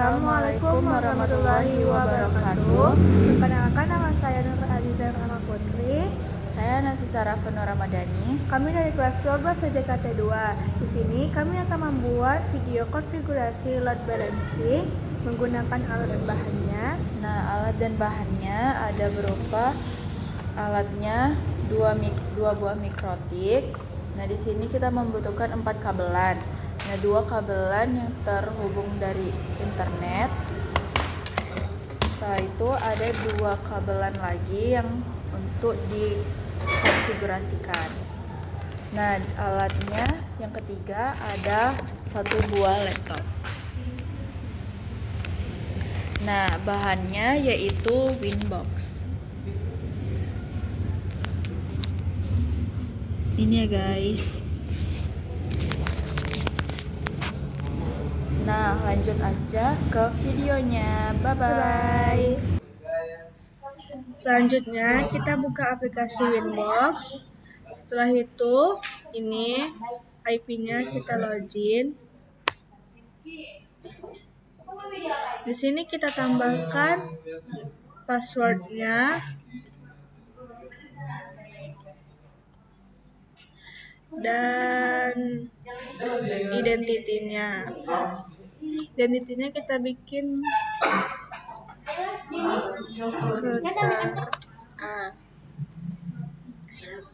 Assalamualaikum warahmatullahi wabarakatuh. Perkenalkan, nama saya Nur Aliza Rahma Putri. Saya Nafisa Rafano Ramadhani. Kami dari kelas 12 SJKT 2. Di sini kami akan membuat video konfigurasi load balancing menggunakan alat dan bahannya. Nah, alat dan bahannya ada berupa alatnya dua buah mikrotik. Nah, di sini kita membutuhkan 4 kabelan. Nah, 2 kabelan yang terhubung dari internet. Setelah itu ada 2 kabelan lagi yang untuk dikonfigurasikan. Nah, alatnya yang ketiga ada 1 buah laptop. Nah, bahannya yaitu Winbox. Ini ya guys. Nah, lanjut aja ke videonya. Bye-bye. Selanjutnya kita buka aplikasi Winbox. Setelah itu ini IP-nya kita login. Di sini kita tambahkan passwordnya dan identitinya. Identitinya kita bikin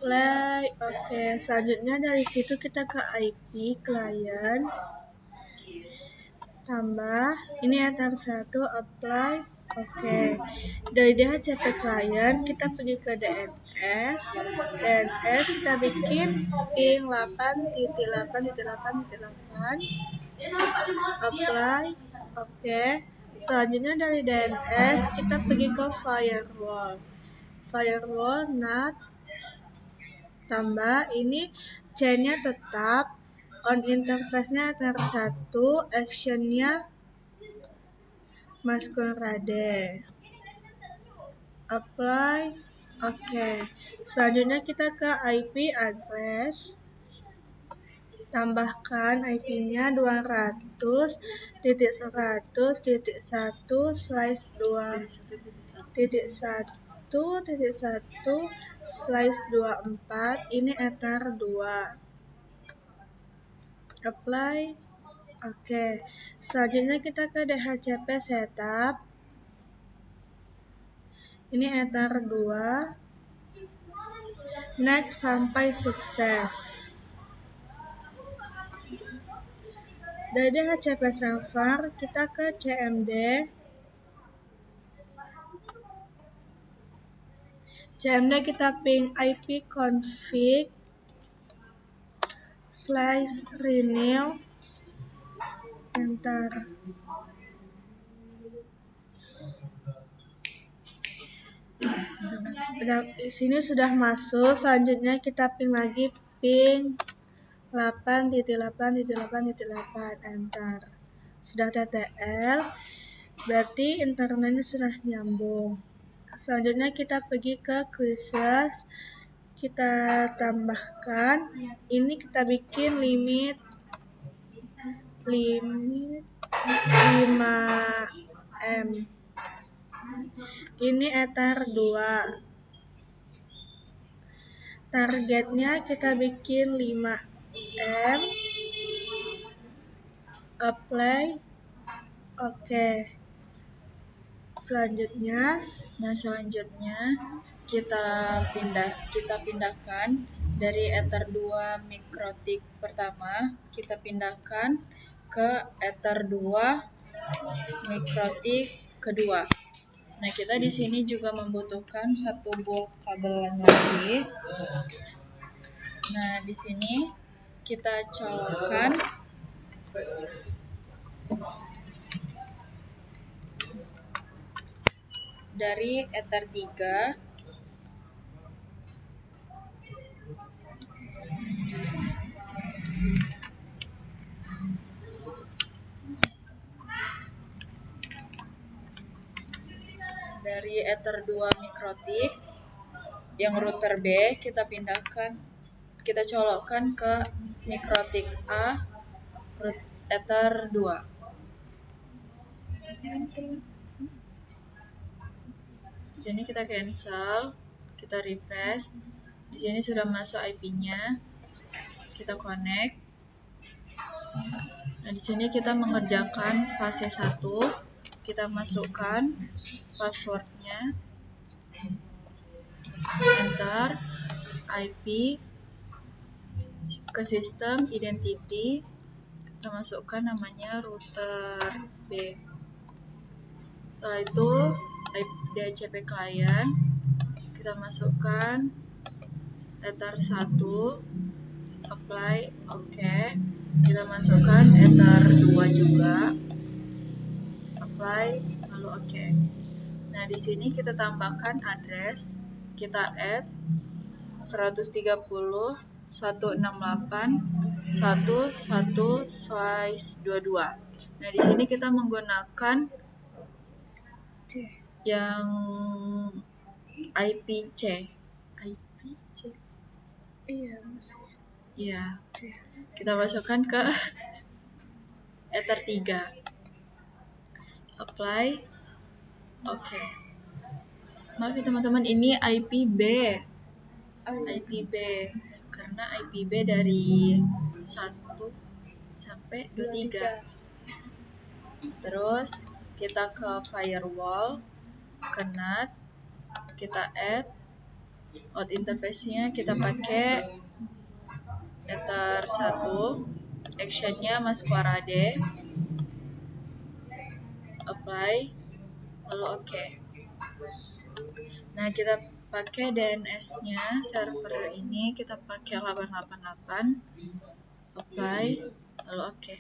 play. Oke, selanjutnya dari situ kita ke IP client, tambah ini ya tab 1 apply. Oke, dari DHCP client kita pergi ke DNS kita bikin ping 8.8.8.8 apply. Oke, selanjutnya dari DNS kita pergi ke firewall NAT, tambah ini chainnya tetap, on interface-nya tab 1, action-nya Masquerade, apply. Oke, selanjutnya kita ke IP address, tambahkan IP-nya 200.1.1.1/24, ini ether 2, apply. Oke, selanjutnya kita ke DHCP setup, ini ether 2, next sampai sukses. Dari DHCP server kita ke CMD kita ping ipconfig/renew, enter. Di sini sudah masuk. Selanjutnya kita ping lagi ping 8.8.8.8, enter. Sudah TTL, berarti internetnya sudah nyambung. Selanjutnya kita pergi ke quizzes, kita tambahkan, ini kita bikin limit 5M, ini ether 2, targetnya kita bikin 5M, apply. Oke, selanjutnya kita pindahkan dari ether 2 mikrotik pertama, kita pindahkan ke ether 2 mikrotik kedua. Nah, kita di sini juga membutuhkan 1 buah kabelan lagi. Nah, di sini kita colokkan dari ether 3 dari ether 2 mikrotik yang router B kita colokkan ke mikrotik A ether 2. Di sini kita cancel, kita refresh. Di sini sudah masuk IP-nya. Kita connect. Nah, di sini kita mengerjakan fase 1. Kita masukkan passwordnya. Enter IP ke sistem identity. Kita masukkan namanya router B. Setelah itu DHCP client kita masukkan ether 1, apply, oke. Kita masukkan ether 2 juga, apply, lalu oke. Nah, di sini kita tambahkan address, kita add 130.168.1.1/22. Nah, di sini kita menggunakan yang IP-C. IP-C. Iya, Iya. Kita masukkan ke ether 3. Apply. Oke. Maaf ya teman-teman, ini IP B. IP B. Karena IP B dari 1 sampai 23. Terus kita ke firewall, ke NAT, kita add out interface-nya kita pakai ether 1, action-nya masquerade, apply, lalu oke. Nah, kita pakai DNS-nya server ini kita pakai 888, apply, lalu oke.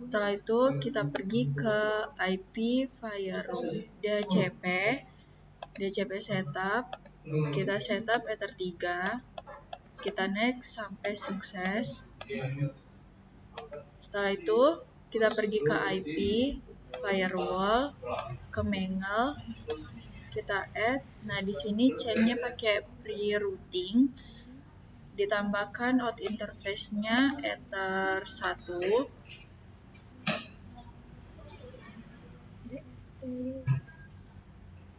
Setelah itu kita pergi ke IP firewall DHCP setup, kita setup ether 3, kita next sampai sukses. Setelah itu kita pergi ke IP firewall, ke Mangle, kita add. Nah, di sini chain-nya pakai pre-routing, ditambahkan out interface-nya ether 1,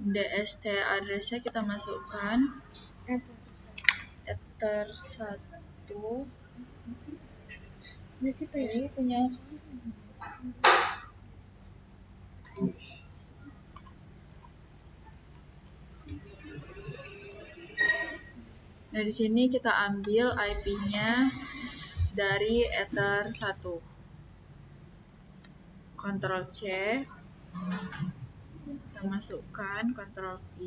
DST address-nya kita masukkan ether 1. Ini kita Ini punya Nah, di sini kita ambil IP-nya dari ether 1. Ctrl C. Kita masukkan Ctrl V.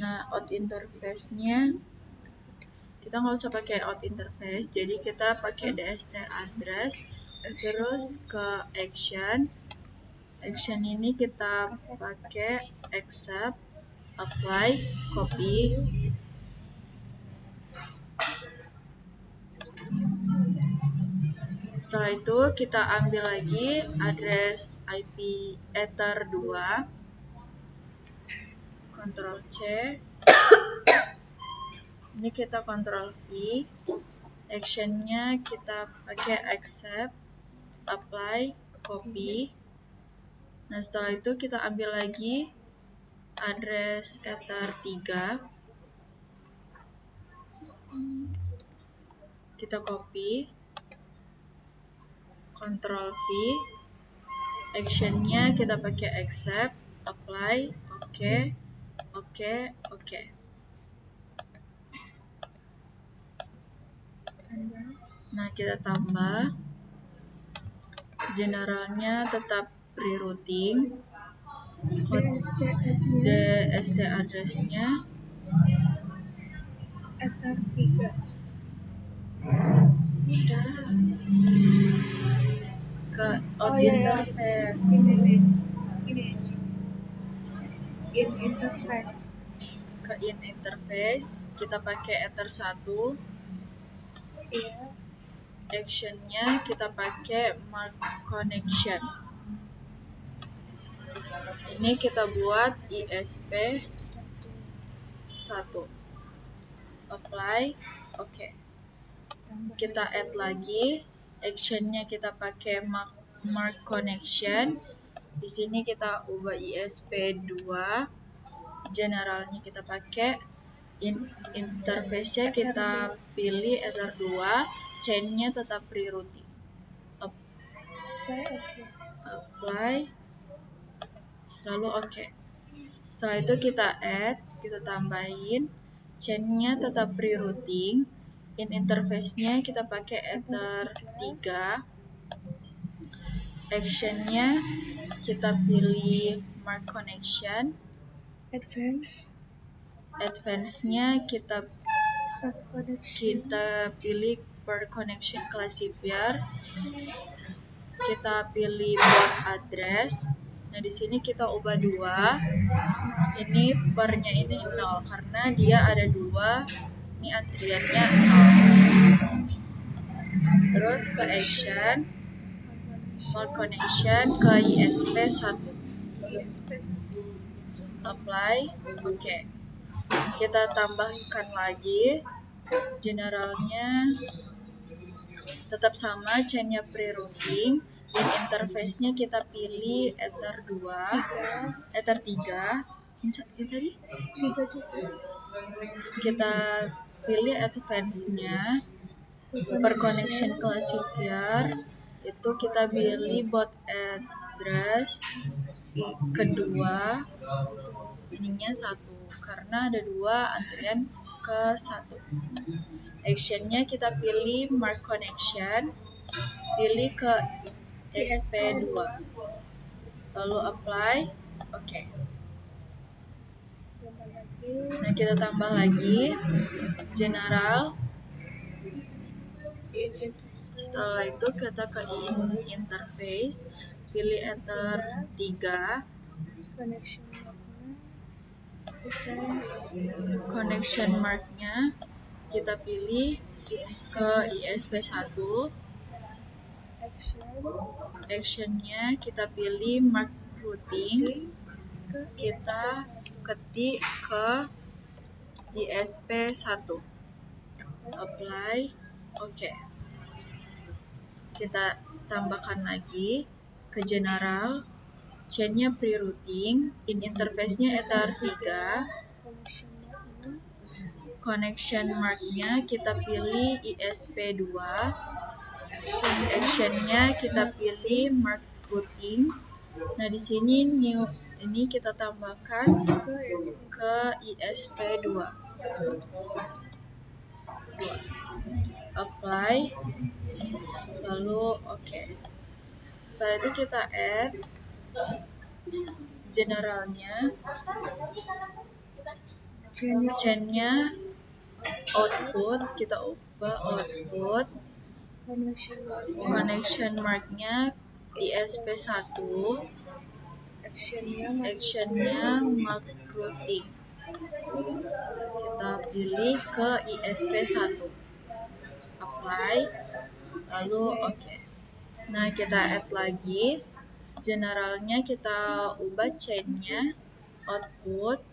Nah, out interface-nya kita nggak usah pakai out interface, jadi kita pakai DST address. Terus ke action ini kita pakai accept, apply, copy. Setelah itu kita ambil lagi address IP ether 2, Ctrl C. Ini kita Ctrl V. Action-nya kita pakai accept, apply, copy. Nah, setelah itu kita ambil lagi address ether 3. Kita copy. Ctrl V. Action-nya kita pakai accept, apply, oke, oke, oke. Nah, kita tambah. Generalnya tetap rerouting. DST address-nya ether 3. udah ke out interface. Ini in interface. Ke in interface kita pakai ether 1. Iya. Action-nya kita pakai mark connection. Ini kita buat ISP 1. Apply, oke. Kita add lagi. Action-nya kita pakai mark mark connection. Di sini kita ubah ISP2, generalnya kita pakai, interface-nya kita pilih Ether 2, chain-nya tetap rerouting. Apply, lalu oke. Setelah itu kita add, kita tambahin, chain-nya tetap rerouting, interface-nya kita pakai Ether 3, action-nya kita pilih mark connection, advance-nya kita pilih per connection classifier, kita pilih port address. Nah, di sini kita ubah 2. Ini pernya ini 0 karena dia ada 2. Ini antriannya 0. Terus ke action, mark connection ke ISP1. Apply, oke. Kita tambahkan lagi, generalnya tetap sama, chainnya pre-routing, dan interface-nya kita pilih Ether 2, Ether 3, ini tadi? 3 juga. Kita pilih advance-nya, per connection classifier, itu kita pilih bot address, kedua, ininya 1, karena ada 2 antrian ke 1. Action-nya kita pilih mark connection, pilih ke SP2, lalu apply, oke. Nah, kita tambah lagi general. Setelah itu kita ke interface, pilih Ether 3, connection mark-nya kita pilih ke ISP1, action-nya kita pilih mark routing, kita ketik ke ISP1, apply, oke. Kita tambahkan lagi ke general, chain-nya pre-routing, interface-nya Ether 3, connection mark-nya kita pilih ISP2, action-nya kita pilih mark routing. Nah, di sini ini kita tambahkan ke ISP2. Apply, lalu oke. Setelah itu kita add generalnya, chain-nya output, kita ubah output, connection mark-nya ISP1, action-nya mark routing, kita pilih ke ISP1, apply, lalu oke. Nah, kita add lagi, generalnya kita ubah chain-nya, output,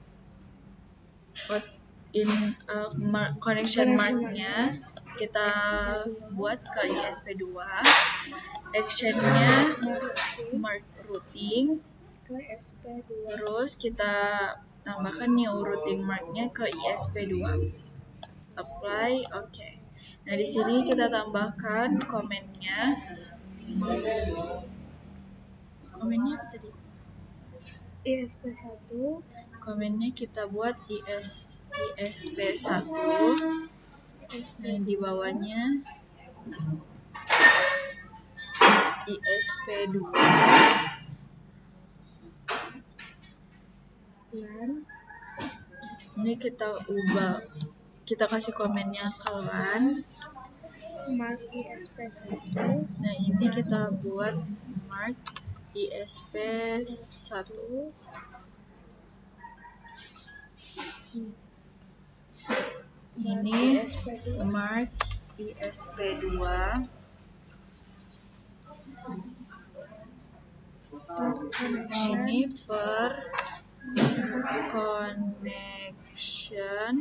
connection mark-nya kita buat ke ISP2, action-nya mark routing, terus kita tambahkan new routing mark-nya ke ISP2, apply, oke. Nah, di sini kita tambahkan komennya apa tadi? ISP1, komennya kita buat ISP1, dan di bawahnya ISP2, dan ini kita ubah, kita kasih komennya ke LAN, mark ISP1. Nah, ini kita buat mark ISP1. Ini mark ISP2. Ini per connection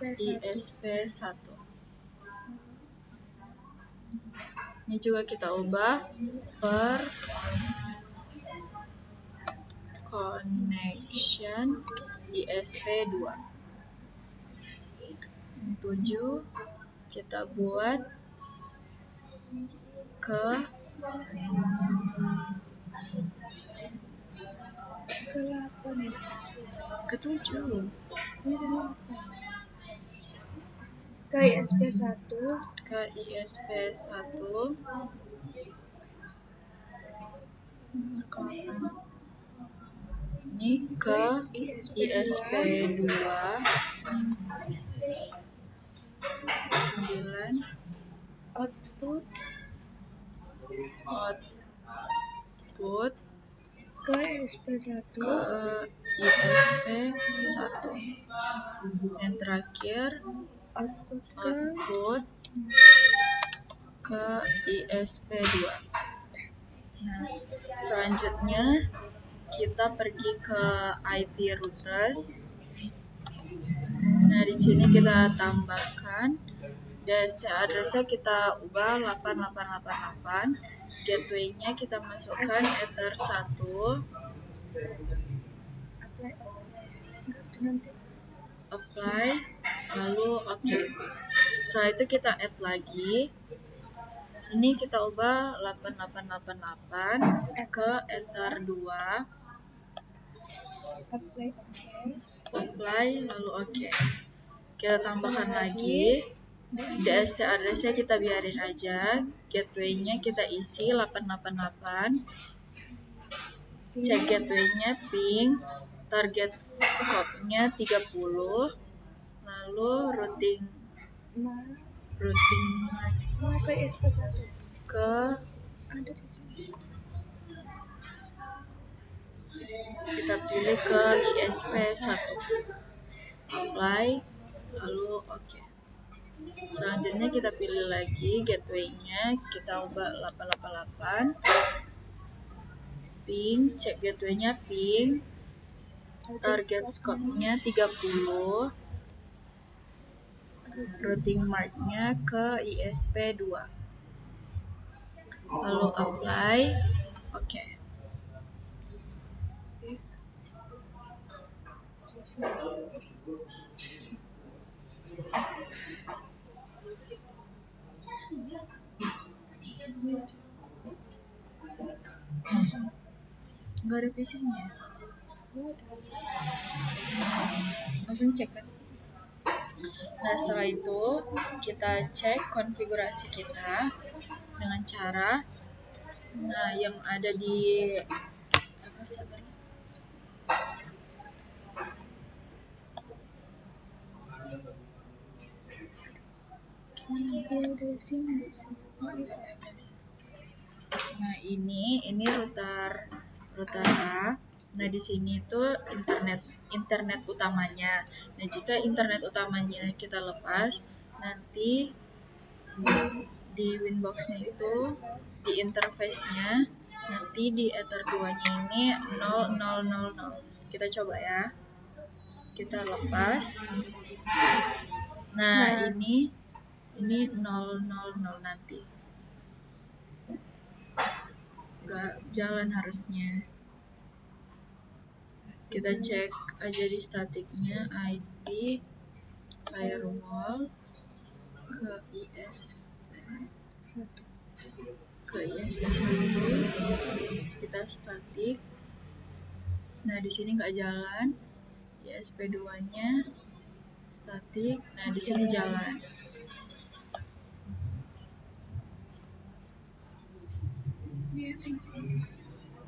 ISP1. Ini juga kita ubah per connection ISP2. 7 kita buat ke 8 ya. ke 7 Ini udah 8. Ke ISP1. ke ISP1 ini ke ISP2 9 Output ke ISP1. ke ISP1. Yang terakhir output ke ISP2. Nah, selanjutnya kita pergi ke IP routers. Nah, di sini kita tambahkan DST address-nya kita ubah 8888. Gateway-nya kita masukkan Ether 1. Apply, lalu oke. Setelah itu kita add lagi. Ini kita ubah 8888 ke Ether 2. Apply, lalu oke. Kita tambahkan lagi. DST address-nya kita biarin aja. Gateway-nya kita isi 888. Cek gateway-nya ping. Target scope-nya 30. Lalu routing ke ISP1. ke Ada di sini. kita pilih ke ISP1. Apply, lalu oke. Selanjutnya kita pilih lagi gateway-nya, kita ubah 888. Ping, cek gateway-nya ping. Target scope-nya 30. Routing mark-nya ke ISP2. Lalu apply, oke. Enggak ada visisnya. Langsung cek kan. Nah, setelah itu kita cek konfigurasi kita dengan cara yang ada di Nah, ini router A. Nah, di sini tuh internet utamanya. Nah, jika internet utamanya kita lepas, nanti di Winbox-nya itu di interface-nya nanti di Ether 2-nya ini 0000. Kita coba ya. Kita lepas. Nah, ini 000 nanti. Nggak jalan harusnya. Kita cek aja di statiknya IP firewall ke ISP1. Kita statik. Nah, di sini nggak jalan. ISP2-nya statik. Nah, di sini jalan.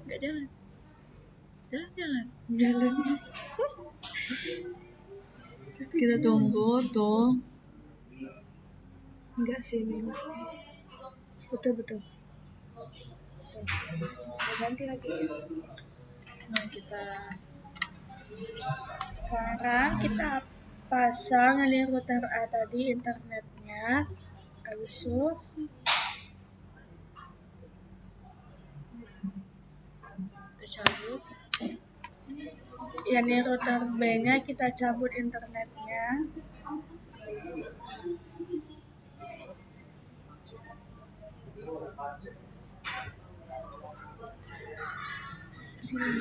Nggak jalan. Jalan. Kita tunggu tuh. Enggak sih, ini. Betul. Ganti lagi. Nah, sekarang kita pasang ini router A tadi internetnya. Habis itu kita cabut. ini router B-nya kita cabut internetnya. sini.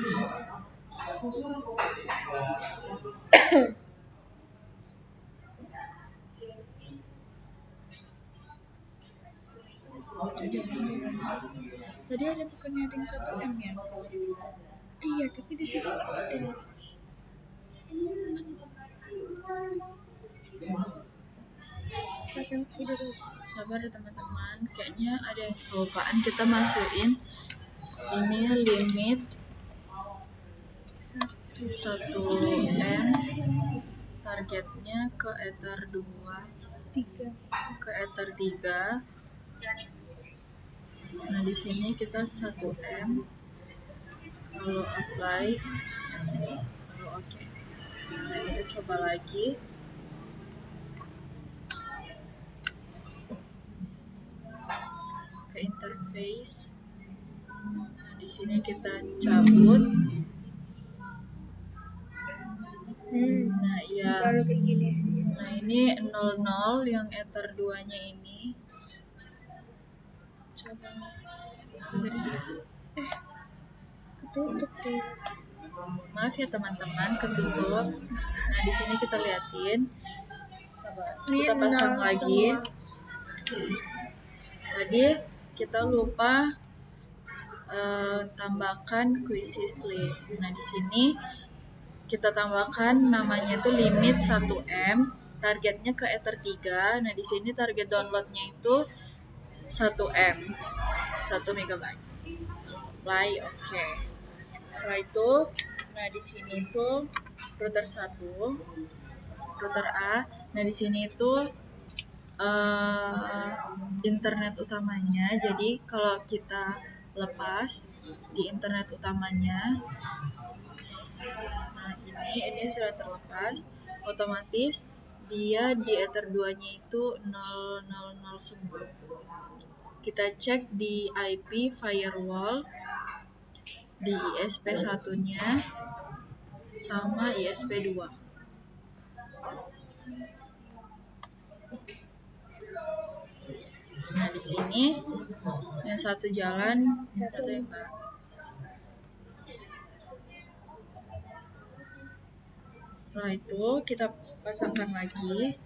Tadi ada bukannya ada yang 1M ya? Iya, tapi di sini nggak ada. Sabar ya teman-teman, kayaknya ada yang kelupaan kita masukin ini limit 1M, targetnya ke Ether 2, ke Ether 3. Nah di sini kita 1M, lalu apply, lalu oke. Nah kita coba lagi. Ke interface. Nah di sini kita cabut. Nah ya. Nah ini 00 yang Ether 2-nya ini. Coba. Ketutup deh. Maaf ya teman-teman, ketutup. Nah di sini kita liatin. Sabar. Kita pasang lagi. Tadi kita lupa tambahkan quizzes list. Nah di sini kita tambahkan namanya itu limit 1M, targetnya ke Ether 3. Nah di sini target downloadnya itu 1M, 1 MB. Apply, oke. Setelah itu, nah di sini itu router 1, router A. Nah di sini itu internet utamanya. Jadi kalau kita lepas di internet utamanya, nah ini sudah terlepas, otomatis dia di Ether 2-nya itu 000 semua. Kita cek di IP firewall, di ISP 1-nya sama ISP 2. Nah di sini yang satu jalan, satu enggak. Setelah itu kita pasangkan lagi.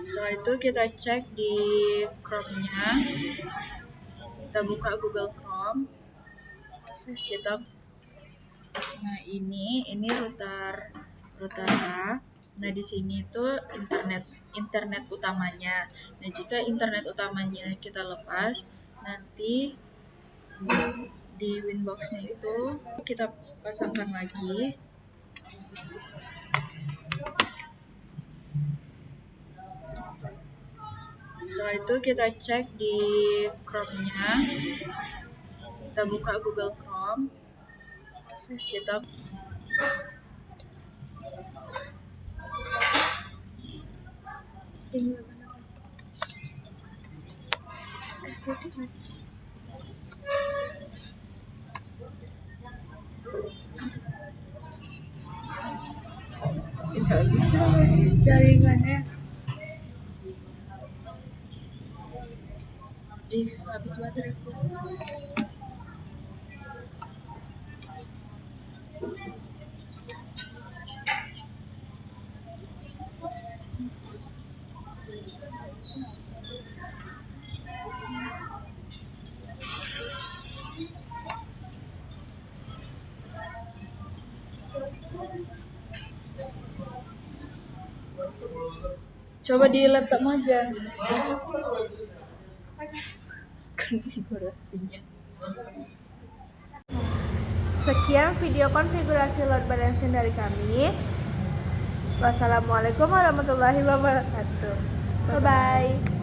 Setelah itu kita cek di Chrome-nya. Kita buka Google Chrome. Nah ini router A. Nah di sini itu internet utamanya. Nah jika internet utamanya kita lepas, nanti di Winbox-nya itu kita pasangkan lagi. Setelah itu kita cek di Chrome-nya. Kita buka Google Chrome. Kita tidak bisa jaringannya. Habis bateraiku. Coba di laptop aja. Konfigurasinya. Sekian video konfigurasi load balancing dari kami. Wassalamualaikum warahmatullahi wabarakatuh. Bye bye.